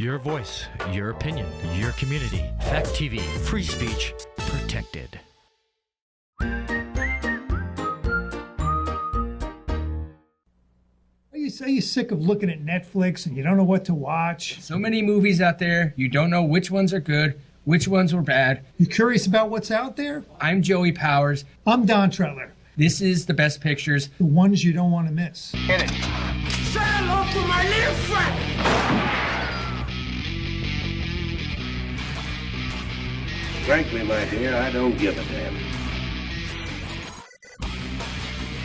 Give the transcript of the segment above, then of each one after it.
Your voice, your opinion, your community. Fact TV, free speech, protected. Are you sick of looking at Netflix and you don't know what to watch? So many movies out there, you don't know which ones are good, which ones were bad. You curious about what's out there? I'm Joey Powers. I'm Don Trettler. This is The Best Pictures. The ones you don't want to miss. Hit it. Say hello to my little friend. Frankly, my dear, I don't give a damn.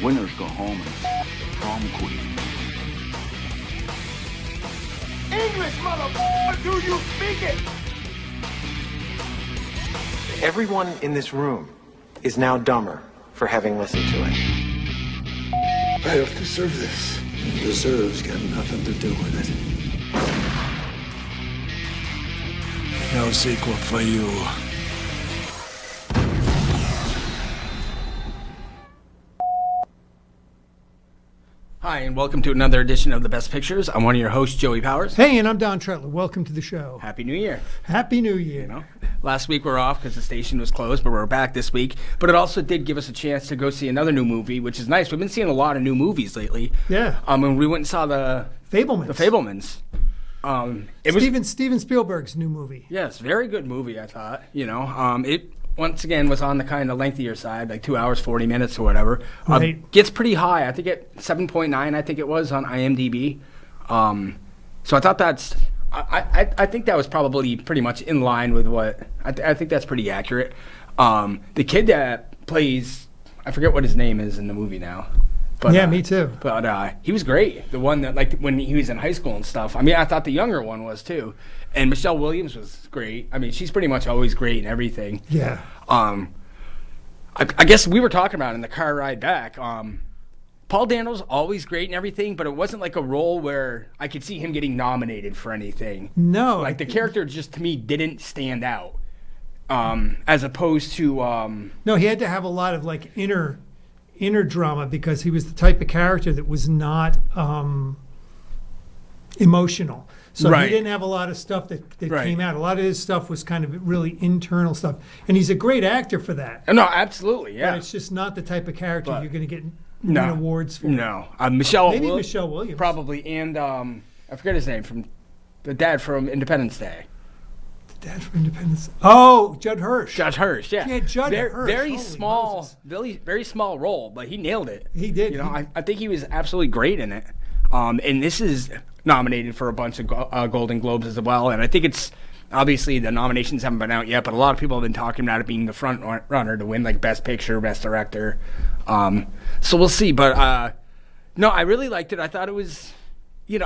Winners go home as prom queen. English, motherfucker, do you speak it? Everyone in this room is now dumber for having listened to it. I don't deserve this. Deserves got nothing to do with it. No sequel for you. Hi, and welcome to another edition of The Best Pictures. I'm one of your hosts, Joey Powers. Hey, and I'm Don Trettler. Welcome to the show. Happy New Year. Happy New Year. You know, last week we were off because the station was closed, but we're back this week. But it also did give us a chance to go see another new movie, which is nice. We've been seeing a lot of new movies lately. Yeah. And we went and saw the Fabelmans. Steven Spielberg's new movie. Yes, very good movie, I thought. You know, it once again was on the kind of lengthier side, like 2 hours, 40 minutes or whatever. Right. Gets pretty high. I think at 7.9, I think it was on IMDb. So I thought that's, I think that was probably pretty much in line with what, I think that's pretty accurate. The kid that plays, I forget what his name is in the movie now. But, yeah, me too. But he was great. The one that, like, when he was in high school and stuff. I mean, I thought the younger one was too. And Michelle Williams was great. I mean, she's pretty much always great in everything. Yeah. I guess we were talking about in the car ride back. Paul Dano's always great and everything, but it wasn't like a role where I could see him getting nominated for anything. No. Like, the character just, to me, didn't stand out. As opposed to... No, he had to have a lot of, like, inner drama because he was the type of character that was not emotional. So Right. he didn't have a lot of stuff that Right. came out. A lot of his stuff was kind of really internal stuff. And he's a great actor for that. No, absolutely, yeah. But it's just not the type of character But- you're going to get No. win awards for. No. Maybe Michelle Williams. Probably. And I forget his name, from the dad from Independence Day. The dad from Independence. Oh, Judd Hirsch. Judge Hirsch, yeah. Yeah, Judd Hirsch. Very Holy small, Moses. very small role, but he nailed it. He did. You know, I think he was absolutely great in it. And this is nominated for a bunch of Golden Globes as well. And I think it's, obviously the nominations haven't been out yet, but a lot of people have been talking about it being the front runner to win, like Best Picture, Best Director. So we'll see. But no, I really liked it. I thought it was,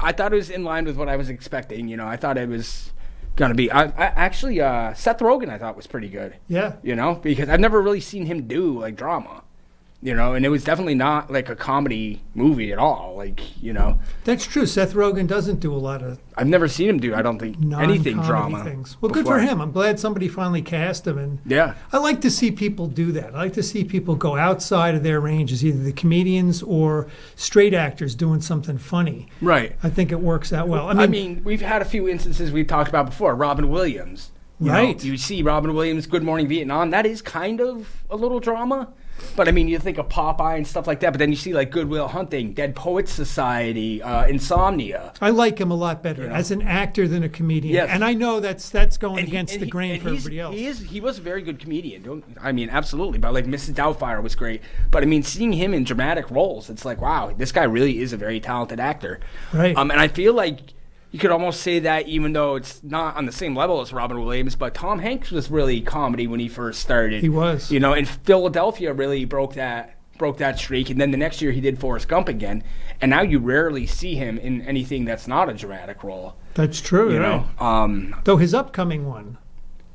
I thought it was in line with what I was expecting. I thought it was going to be. I actually, Seth Rogen I thought was pretty good. Yeah. Because I've never really seen him do, like, drama. And it was definitely not like a comedy movie at all. That's true. Seth Rogen doesn't do a lot of I've never seen him do, I don't think, anything non-comedy drama. things. Well, before. good for him. I'm glad somebody finally cast him. And Yeah. I like to see people do that. I like to see people go outside of their ranges, either the comedians or straight actors doing something funny. Right. I think it works out well. I mean, we've had a few instances we've talked about before. Robin Williams. Right. You see Robin Williams, Good Morning Vietnam. That is kind of a little drama. But, I mean, you think of Popeye and stuff like that, but then you see, like, Good Will Hunting, Dead Poets Society, Insomnia. I like him a lot better as an actor than a comedian. Yes. And I know that's going against the grain for everybody else. He was a very good comedian. Absolutely. But, like, Mrs. Doubtfire was great. But, I mean, seeing him in dramatic roles, it's like, wow, this guy really is a very talented actor. Right. And I feel like you could almost say that, even though it's not on the same level as Robin Williams, but Tom Hanks was really comedy when he first started. He was. And Philadelphia really broke that streak, and then the next year he did Forrest Gump again, and now you rarely see him in anything that's not a dramatic role. That's true, right? Though his upcoming one.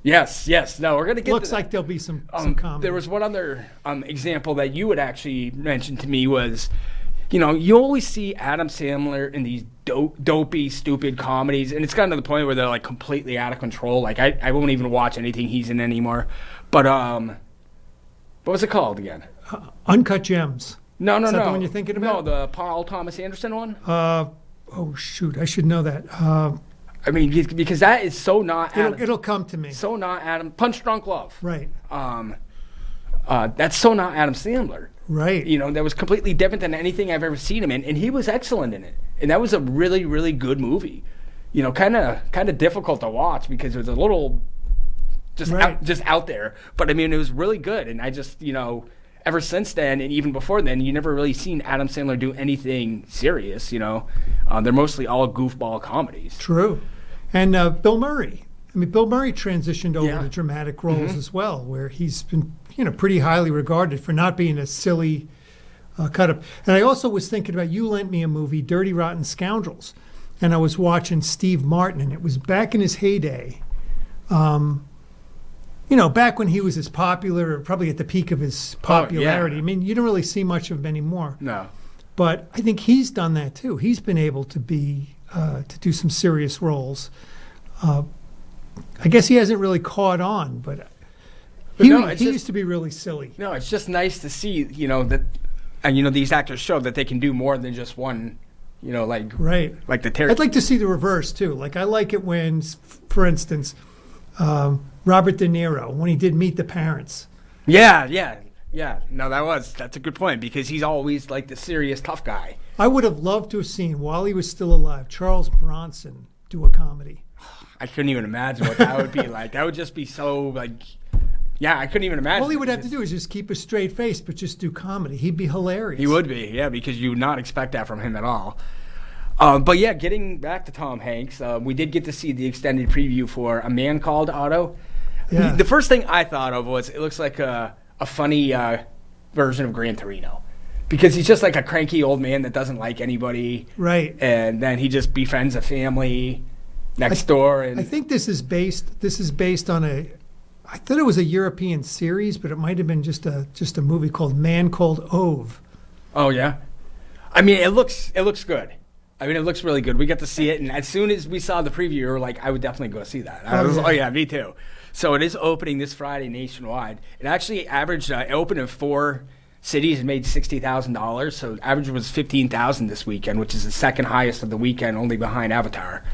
Yes. No, we're going to get looks like there'll be some comedy. There was one other example that you had actually mentioned to me was, you always see Adam Sandler in these dopey, stupid comedies, and it's gotten to the point where they're, like, completely out of control. Like, I won't even watch anything he's in anymore. But, what was it called again? Uncut Gems. No. Is that the one you're thinking about? No, the Paul Thomas Anderson one? Oh, shoot. I should know that. I mean, because that is so not Adam. It'll come to me. So not Adam. Punch Drunk Love. Right. That's so not Adam Sandler. Right. You know, that was completely different than anything I've ever seen him in, and he was excellent in it. And that was a really, really good movie. You know, kind of difficult to watch because it was a little just out there. But I mean, it was really good, and I just, you know, ever since then and even before then, you never really seen Adam Sandler do anything serious. You know, they're mostly all goofball comedies. True. And Bill Murray. I mean, Bill Murray transitioned over to dramatic roles as well, where he's been, you know, pretty highly regarded for not being a silly cut-up. And I also was thinking about, you lent me a movie, Dirty Rotten Scoundrels, and I was watching Steve Martin, and it was back in his heyday. You know, back when he was as popular, or probably at the peak of his popularity. I mean, you don't really see much of him anymore. No. But I think he's done that too. He's been able to to do some serious roles. I guess he hasn't really caught on, but he used to be really silly. No, it's just nice to see, you know, that, and you know, these actors show that they can do more than just one, you know, like the Terry. I'd like to see the reverse too. Like, I like it when, for instance, Robert De Niro, when he did Meet the Parents. Yeah. No, that's a good point, because he's always like the serious tough guy. I would have loved to have seen, while he was still alive, Charles Bronson do a comedy. I couldn't even imagine what that would be like. That would just be so, like, yeah, I couldn't even imagine. All he would have to do is just keep a straight face, but just do comedy. He'd be hilarious. He would be, yeah, because you would not expect that from him at all. But yeah, getting back to Tom Hanks, we did get to see the extended preview for A Man Called Otto. Yeah. The first thing I thought of was, it looks like a funny version of Gran Torino, because he's just like a cranky old man that doesn't like anybody. Right. And then he just befriends a family next door. And I think this is based on I thought it was a European series, but it might have been just a movie called Man Called Ove. Oh yeah. I mean, it looks good. I mean, it looks really good. We got to see it, and as soon as we saw the preview, we were like, I would definitely go see that. Oh yeah, me too. So it is opening this Friday nationwide. It actually averaged, it opened in 4 cities and made $60,000. So average was $15,000 this weekend, which is the second highest of the weekend, only behind Avatar,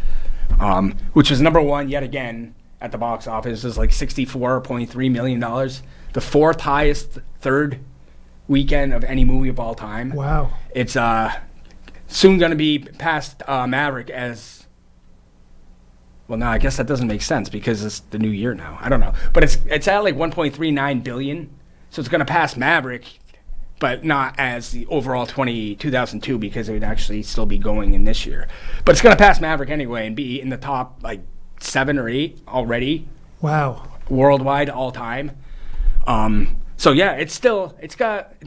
which was number 1 yet again at the box office. It was like $64.3 million, the 4th highest third weekend of any movie of all time. Wow. It's soon going to be past Maverick as... Well, no, I guess that doesn't make sense because it's the new year now. I don't know. But it's at like $1.39 billion. So it's going to pass Maverick, but not as the overall 2002 because it would actually still be going in this year. But it's going to pass Maverick anyway and be in the top like 7 or 8 already. Wow. Worldwide all time. So yeah, it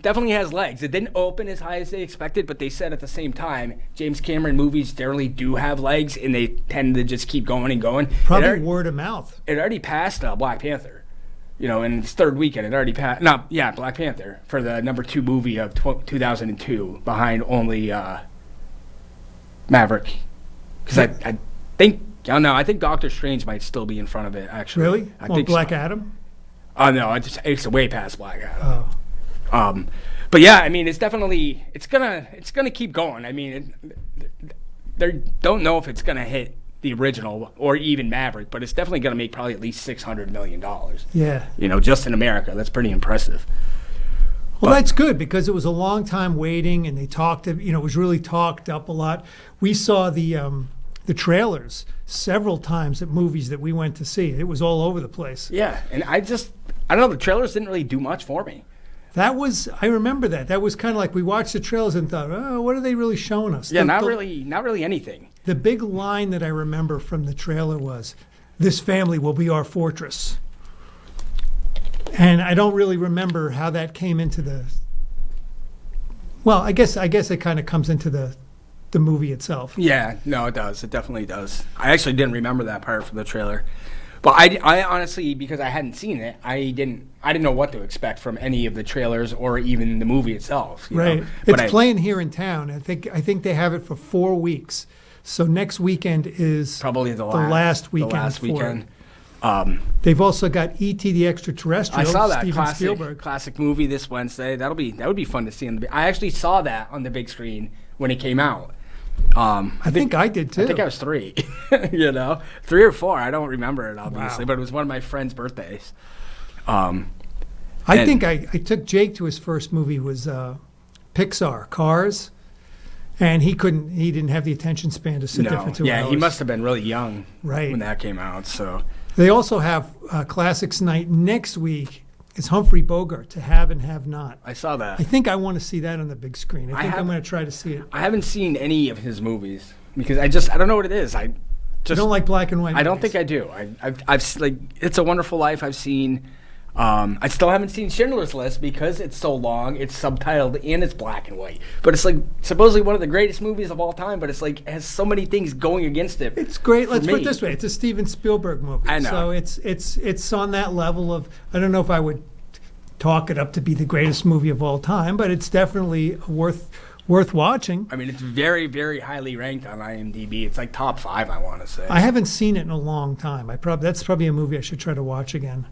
definitely has legs. It didn't open as high as they expected, but they said at the same time, James Cameron movies generally do have legs, and they tend to just keep going and going. Probably word of mouth. It already passed Black Panther. You know, in its third weekend, it already passed. Black Panther for the number 2 movie of 2002, behind only Maverick. Because I think Doctor Strange might still be in front of it. Actually, really? I think Black so. Adam. Oh no, it's way past Black Adam. Oh. But yeah, I mean, it's gonna keep going. I mean, they don't know if it's gonna hit the original or even Maverick, but it's definitely gonna make probably at least $600 million. Yeah. You know, just in America, that's pretty impressive. Well, that's good because it was a long time waiting, and they talked. You know, it was really talked up a lot. We saw the trailers several times at movies that we went to see. It was all over the place. Yeah, and I don't know, the trailers didn't really do much for me. I remember that. That was kind of like we watched the trailers and thought, oh, what are they really showing us? Yeah, not really anything. The big line that I remember from the trailer was, "This family will be our fortress." And I don't really remember how that came into the... Well, I guess it kind of comes into the movie itself. Yeah, no, it does. It definitely does. I actually didn't remember that part from the trailer. But I honestly, because I hadn't seen it, I didn't know what to expect from any of the trailers or even the movie itself. Right. Know? It's playing here in town. I think they have it for 4 weeks. So next weekend is probably the last weekend. They've also got E.T. the Extraterrestrial. I saw that Steven Spielberg. classic movie this Wednesday. That would be fun to see. I actually saw that on the big screen when it came out. I think I did too. I think I was 3. 3 or 4. I don't remember it obviously, but it was one of my friend's birthdays. I think I took Jake to his first movie was Pixar, Cars, and he didn't have the attention span to sit there for 2 hours. Yeah, he must have been really young right when that came out. So they also have Classics Night next week. It's Humphrey Bogart, To Have and Have Not. I saw that. I think I want to see that on the big screen. I think I'm going to try to see it. I haven't seen any of his movies because I don't know what it is. I don't like black and white. I don't think I do. I've like It's a Wonderful Life. I've seen. I still haven't seen Schindler's List because it's so long. It's subtitled and it's black and white. But it's like supposedly one of the greatest movies of all time. But it's like it has so many things going against it. It's great. Let's put it this way: it's a Steven Spielberg movie. I know. So it's on that level of. I don't know if I would talk it up to be the greatest movie of all time, but it's definitely worth watching. I mean, it's very, very highly ranked on IMDb. It's like top 5, I want to say. I haven't seen it in a long time. That's probably a movie I should try to watch again.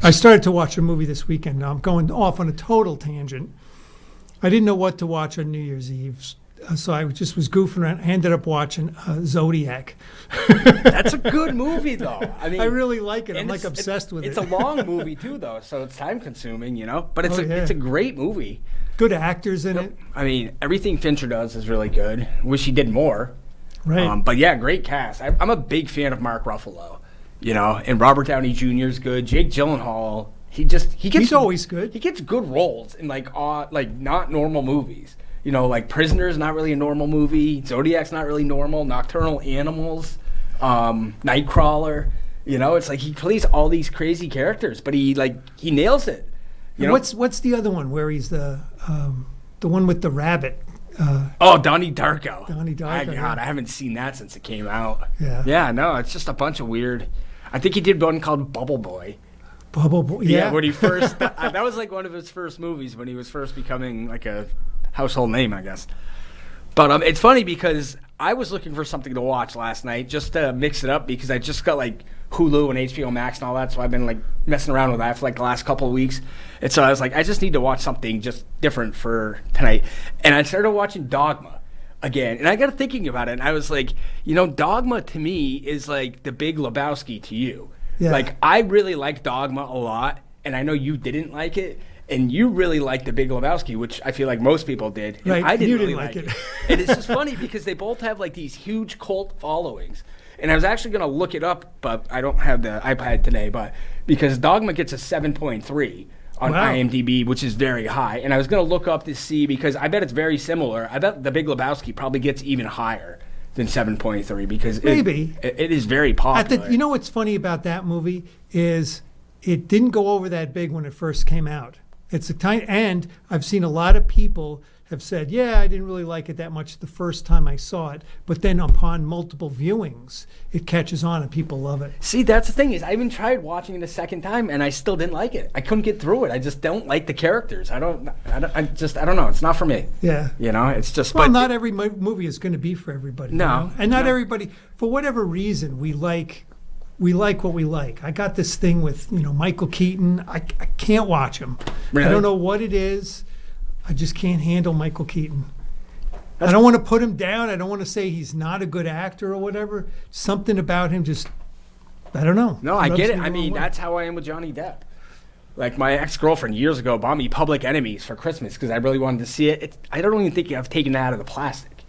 I started to watch a movie this weekend. Now I'm going off on a total tangent. I didn't know what to watch on New Year's Eve, so I just was goofing around. I ended up watching Zodiac. That's a good movie, though. I mean, I really like it. I'm like obsessed with it. It's a long movie too, though, so it's time consuming, But it's a great movie. Good actors in it. I mean, everything Fincher does is really good. Wish he did more. Right. But yeah, great cast. I'm a big fan of Mark Ruffalo. And Robert Downey Jr. is good. Jake Gyllenhaal, he's always good. He gets good roles in like not normal movies. Like Prisoner's not really a normal movie. Zodiac's not really normal. Nocturnal Animals, Nightcrawler. It's like he plays all these crazy characters, but he nails it. What's the other one where he's the one with the rabbit? Donnie Darko. Donnie Darko. God, I haven't seen that since it came out. Yeah. Yeah, no, it's just a bunch of weird. I think he did one called Bubble Boy. Bubble Boy. Yeah. When he first that was like one of his first movies when he was first becoming like a household name, I guess. But it's funny because I was looking for something to watch last night just to mix it up because I just got like Hulu and HBO Max and all that, so I've been like messing around with that for like the last couple of weeks. And so I was like, I just need to watch something just different for tonight. And I started watching Dogma again. And I got thinking about it, and I was like, Dogma to me is like the Big Lebowski to you. Yeah. Like, I really like Dogma a lot, and I know you didn't like it. And you really liked The Big Lebowski, which I feel like most people did. And right. I didn't you really didn't like it. And it's just funny because they both have like these huge cult followings. And I was actually going to look it up, but I don't have the iPad today. But because Dogma gets a 7.3 on IMDb, which is very high. And I was going to look up to see because I bet it's very similar. I bet The Big Lebowski probably gets even higher than 7.3 because it is very popular. You know what's funny about that movie is it didn't go over that big when it first came out. It's a tiny, and I've seen a lot of people have said, yeah, I didn't really like it that much the first time I saw it, but then upon multiple viewings, it catches on and people love it. See, that's the thing is, I even tried watching it a second time and I still didn't like it. I couldn't get through it. I just don't like the characters. I don't know. It's not for me. Yeah. It's just. Well, not every movie is going to be for everybody. No. And not everybody, for whatever reason, we like what we like. I got this thing with, Michael Keaton. I can't watch him. Really? I don't know what it is. I just can't handle Michael Keaton. I don't want to put him down. I don't want to say he's not a good actor or whatever. Something about him just, I don't know. No, I get it. I mean, that's how I am with Johnny Depp. Like my ex-girlfriend years ago bought me Public Enemies for Christmas because I really wanted to see it. I don't even think I've taken it out of the plastic.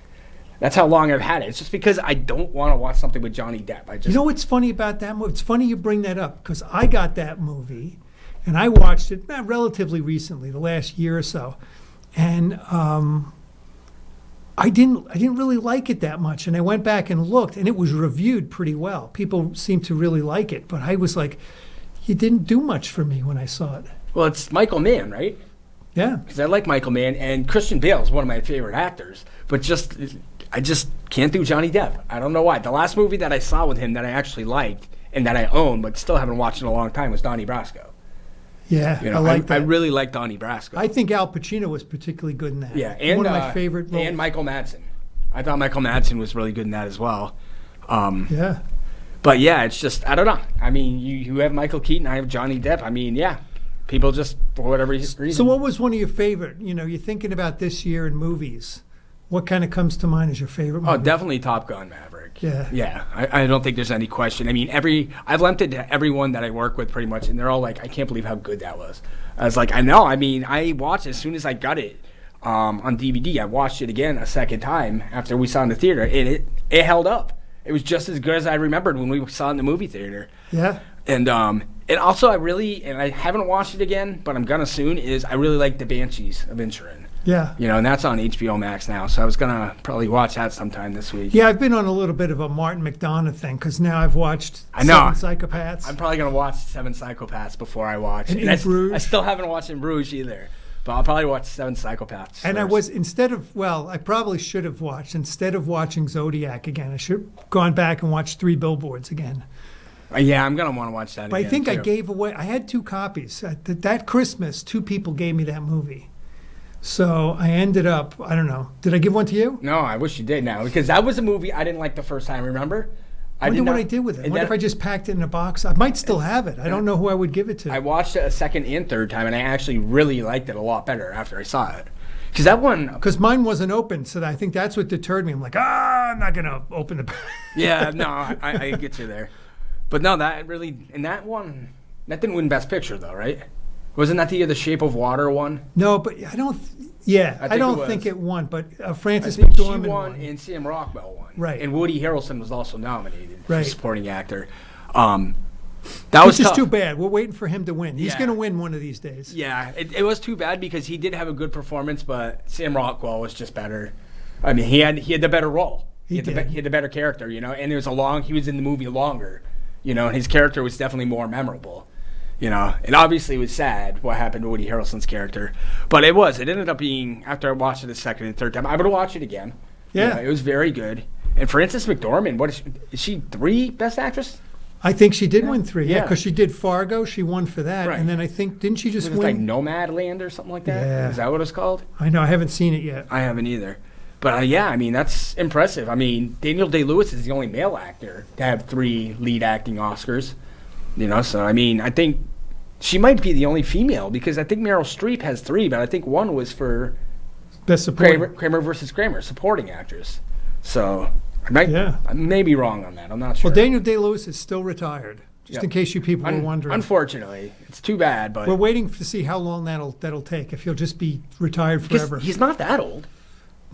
That's how long I've had it. It's just because I don't want to watch something with Johnny Depp. You know what's funny about that movie? It's funny you bring that up because I got that movie and I watched it relatively recently, the last year or so. And I didn't really like it that much. And I went back and looked, and it was reviewed pretty well. People seemed to really like it. But I was like, it didn't do much for me when I saw it. Well, it's Michael Mann, right? Yeah. Because I like Michael Mann, and Christian Bale is one of my favorite actors. But I just can't do Johnny Depp. I don't know why. The last movie that I saw with him that I actually liked and that I own but still haven't watched in a long time was Donnie Brasco. Yeah, I like that. I really like Donnie Brasco. I think Al Pacino was particularly good in that. Yeah, and one of my favorite roles. And Michael Madsen. I thought Michael Madsen was really good in that as well. Yeah. But yeah, it's just, I don't know. I mean, you have Michael Keaton, I have Johnny Depp. I mean, yeah, people just, for whatever reason. So what was one of your favorite, you're thinking about this year in movies. what kind of comes to mind as your favorite movie? Oh, definitely Top Gun Maverick. Yeah. Yeah. I don't think there's any question. I mean, I've lent it to everyone that I work with pretty much, and they're all like, I can't believe how good that was. I was like, I know. I mean, I watched it as soon as I got it on DVD. I watched it again a second time after we saw it in the theater, and it held up. It was just as good as I remembered when we saw it in the movie theater. Yeah. And also I haven't watched it again, but I'm gonna soon, I really like The Banshees of Inisherin. Yeah. And that's on HBO Max now, so I was gonna probably watch that sometime this week. Yeah, I've been on a little bit of a Martin McDonough thing because now I've watched Seven Psychopaths. I'm probably gonna watch Seven Psychopaths before I watch. And In Bruges. I still haven't watched In Bruges either, but I'll probably watch Seven Psychopaths. And first. I probably should have watched, instead of watching Zodiac again, I should have gone back and watched Three Billboards again. Yeah, I'm gonna want to watch that. But again, I think too. I gave away. I had 2 copies that Christmas. 2 people gave me that movie. So I ended up, I don't know. Did I give one to you? No, I wish you did now, because that was a movie I didn't like the first time, remember? I wonder what I did with it. What if I just packed it in a box? I might still have it. I don't know who I would give it to. I watched it a second and third time, and I actually really liked it a lot better after I saw it. Because that one... Because mine wasn't open, so I think that's what deterred me. I'm like, I'm not going to open the... Yeah, no, I get you there. But no, that really... And that one... That didn't win Best Picture, though, right? Wasn't that the year The Shape of Water won? No, but I don't... I don't think it won, but Frances McDormand McDormand won, and Sam Rockwell won. Right. And Woody Harrelson was also nominated for Right. supporting actor. That was Which is tough. too bad. We're waiting for him to win. He's Yeah. going to win one of these days. Yeah, it was too bad because he did have a good performance, but Sam Rockwell was just better. I mean, he had the better role. He had the better character, and he was in the movie longer, and his character was definitely more memorable. And obviously it was sad what happened to Woody Harrelson's character. But it ended up being, after I watched it the second and third time, I would watch it again. Yeah. It was very good. And Frances McDormand, is she 3 Best Actress? I think she did win 3, Yeah. because she did Fargo. She won for that. Right. And then I think, didn't she just Was it win? like Nomadland or something like that? Yeah. Is that what it's called? I know. I haven't seen it yet. I haven't either. But I mean, that's impressive. I mean, Daniel Day-Lewis is the only male actor to have 3 lead acting Oscars. So I mean, I think she might be the only female, because I think Meryl Streep has 3, but I think one was for Best supporting. Kramer versus Kramer, supporting actress. So I may be wrong on that. I'm not sure. Well, Daniel Day-Lewis is still retired, just in case you people were wondering. Unfortunately, it's too bad, but We're waiting to see how long that'll take, if he'll just be retired forever. he's not that old.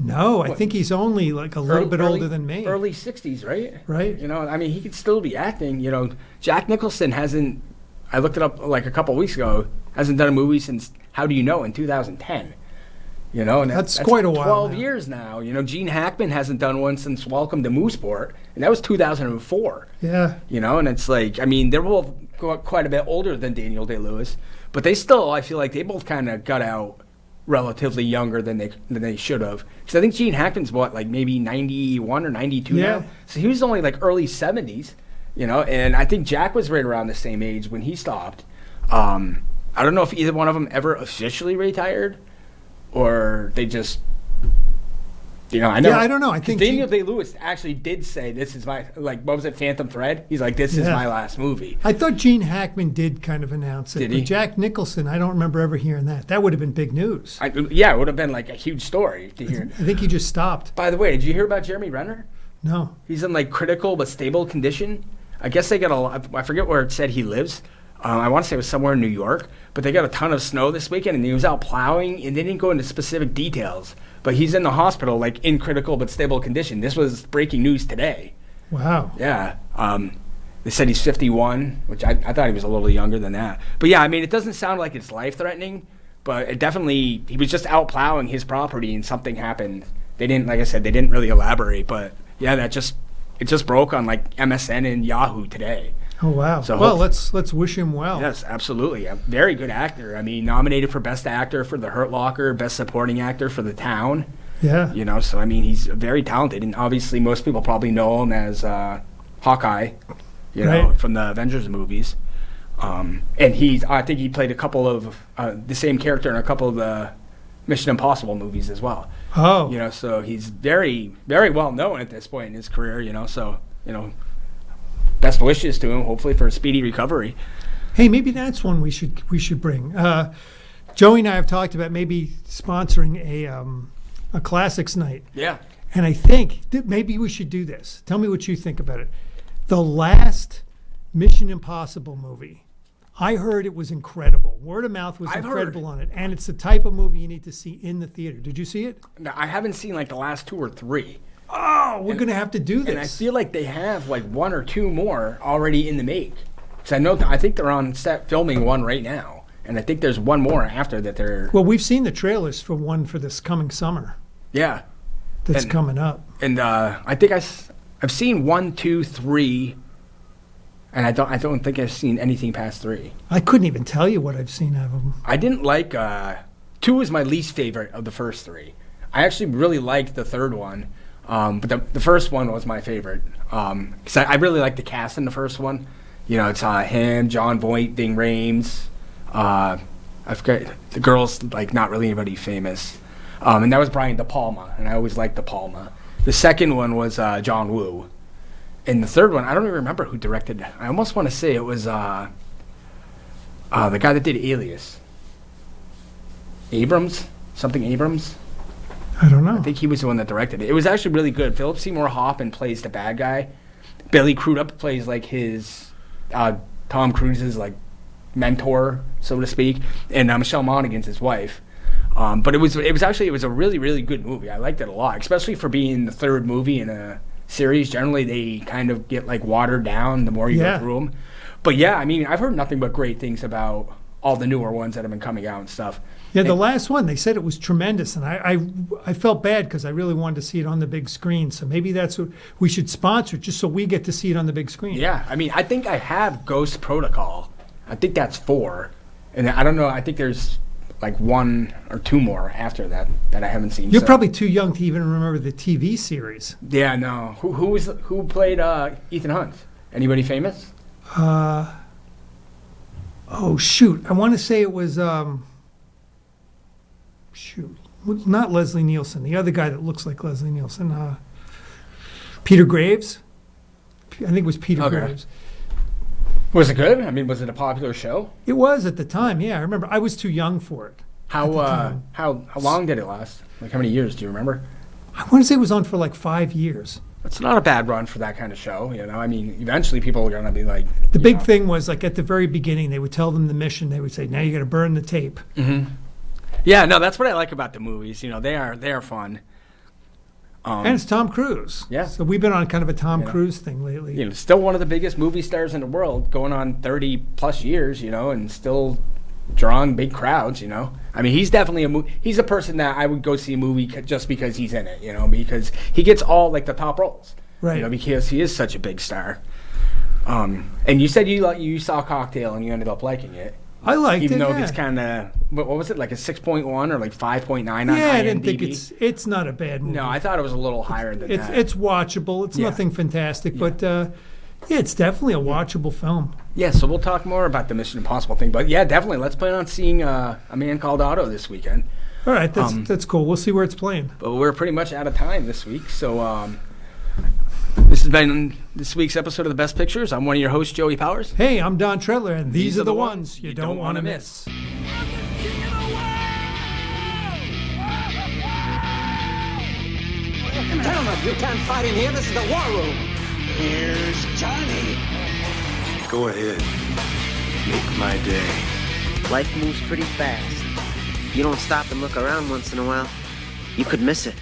No, I think he's only like a little bit older than me. Early 60s, right? Right. I mean, he could still be acting. Jack Nicholson hasn't, I looked it up like a couple weeks ago, hasn't done a movie since How Do You Know in 2010. And That's quite a while 12 now. years now. Gene Hackman hasn't done one since Welcome to Mooseport, and that was 2004. Yeah. And it's like, I mean, they're both quite a bit older than Daniel Day-Lewis, but they still, I feel like they both kind of got out relatively younger than they should have. Because I think Gene Hackman's like maybe 91 or 92 now. So he was only like early 70s, and I think Jack was right around the same age when he stopped. I don't know if either one of them ever officially retired, or they just, I know. Yeah, I don't know. I think Daniel Day-Lewis actually did say, "This is my," what was it, Phantom Thread? He's like, "This is my last movie." I thought Gene Hackman did kind of announce it. Did he? But Jack Nicholson, I don't remember ever hearing that. That would have been big news. It would have been like a huge story to hear. I think he just stopped. By the way, did you hear about Jeremy Renner? No. He's in like critical but stable condition. I guess they got I forget where it said he lives. I want to say it was somewhere in New York, but they got a ton of snow this weekend, and he was out plowing, and they didn't go into specific details. But he's in the hospital, like in critical but stable condition. This was breaking news today. Wow. Yeah. They said he's 51, which I thought he was a little younger than that. But yeah, I mean, it doesn't sound like it's life-threatening, but it definitely, he was just out plowing his property and something happened. They didn't, like I said, they didn't really elaborate, but yeah, it just broke on like MSN and Yahoo today. Oh, wow. So well, let's wish him well. Yes, absolutely. A very good actor. I mean, nominated for Best Actor for The Hurt Locker, Best Supporting Actor for The Town. Yeah. So I mean, he's very talented, and obviously most people probably know him as Hawkeye, from the Avengers movies. And I think he played a couple of the same character in a couple of the Mission Impossible movies as well. Oh. So he's very, very well known at this point in his career. Best wishes to him, hopefully for a speedy recovery. Hey, maybe that's one we should bring. Joey and I have talked about maybe sponsoring a classics night. Yeah. And I think that maybe we should do this. Tell me what you think about it. The last Mission Impossible movie, I heard it was incredible. Word of mouth was incredible on it. And it's the type of movie you need to see in the theater. Did you see it? No, I haven't seen like the last 2 or 3. Oh, we're going to have to do this. And I feel like they have like 1 or 2 more already in the make. Because I think they're on set filming one right now. And I think there's one more after that they're... Well, we've seen the trailers for one for this coming summer. Yeah. That's coming up. And I think I've seen 1, 2, 3... And I don't think I've seen anything past 3. I couldn't even tell you what I've seen of them. I didn't like 2 is my least favorite of the first 3. I actually really liked the third one, but the first one was my favorite because I really liked the cast in the first one. You know, it's him, John Voight, Ving Rhames. I forget the girl's like not really anybody famous, and that was Brian De Palma, and I always liked De Palma. The second one was John Woo. And the third one, I don't even remember who directed it. I almost want to say it was the guy that did Alias. Abrams? Something Abrams? I don't know. I think he was the one that directed it. It was actually really good. Philip Seymour Hoffman plays the bad guy. Billy Crudup plays like his Tom Cruise's like mentor, so to speak. And Michelle Monaghan's his wife. But it was a really, really good movie. I liked it a lot, especially for being the third movie in a series. Generally they kind of get like watered down the more you go through them, but yeah, I mean, I've heard nothing but great things about all the newer ones that have been coming out and stuff. The last one, they said it was tremendous, and I felt bad because I really wanted to see it on the big screen, so maybe that's what we should sponsor, just so we get to see it on the big screen. Yeah, I mean, I think I have Ghost Protocol. I think that's 4, and I don't know, I think there's like 1 or 2 more after that I haven't seen. You're probably too young to even remember the TV series. Yeah, no. Who played Ethan Hunt? Anybody famous? Oh shoot! I want to say it was not Leslie Nielsen. The other guy that looks like Leslie Nielsen. Peter Graves. I think it was Peter Graves. Was it good? I mean, was it a popular show? It was at the time. Yeah, I remember. I was too young for it. How long did it last? Like how many years? Do you remember? I want to say it was on for like 5 years. It's not a bad run for that kind of show, you know. I mean, eventually people are gonna be like. The big thing was like at the very beginning, they would tell them the mission. They would say, "Now you got to burn the tape." Mm-hmm. Yeah, no, that's what I like about the movies. You know, they are fun. And it's Tom Cruise. Yeah. So we've been on kind of a Tom Cruise thing lately. You know, still one of the biggest movie stars in the world, going on 30 plus years, you know, and still drawing big crowds, you know. I mean, he's definitely he's a person that I would go see a movie just because he's in it, you know, because he gets all like the top roles. Right. You know, because he is such a big star. And you said you saw Cocktail and you ended up liking it. I liked it, even though it's kind of, what was it, like a 6.1 or like 5.9 on IMDb? Yeah, I didn't think it's not a bad movie. No, I thought it was a little higher than that. It's watchable. It's nothing fantastic, but it's definitely a watchable film. Yeah, so we'll talk more about the Mission Impossible thing. But yeah, definitely, let's plan on seeing A Man Called Otto this weekend. All right, that's cool. We'll see where it's playing. But we're pretty much out of time this week, so this has been this week's episode of The Best Pictures. I'm one of your hosts, Joey Powers. Hey, I'm Don Tredler, and these are the ones you don't want to miss. Gentlemen, you can't fight in here. This is the war room. Here's Johnny. Go ahead. Make my day. Life moves pretty fast. You don't stop and look around once in a while, you could miss it.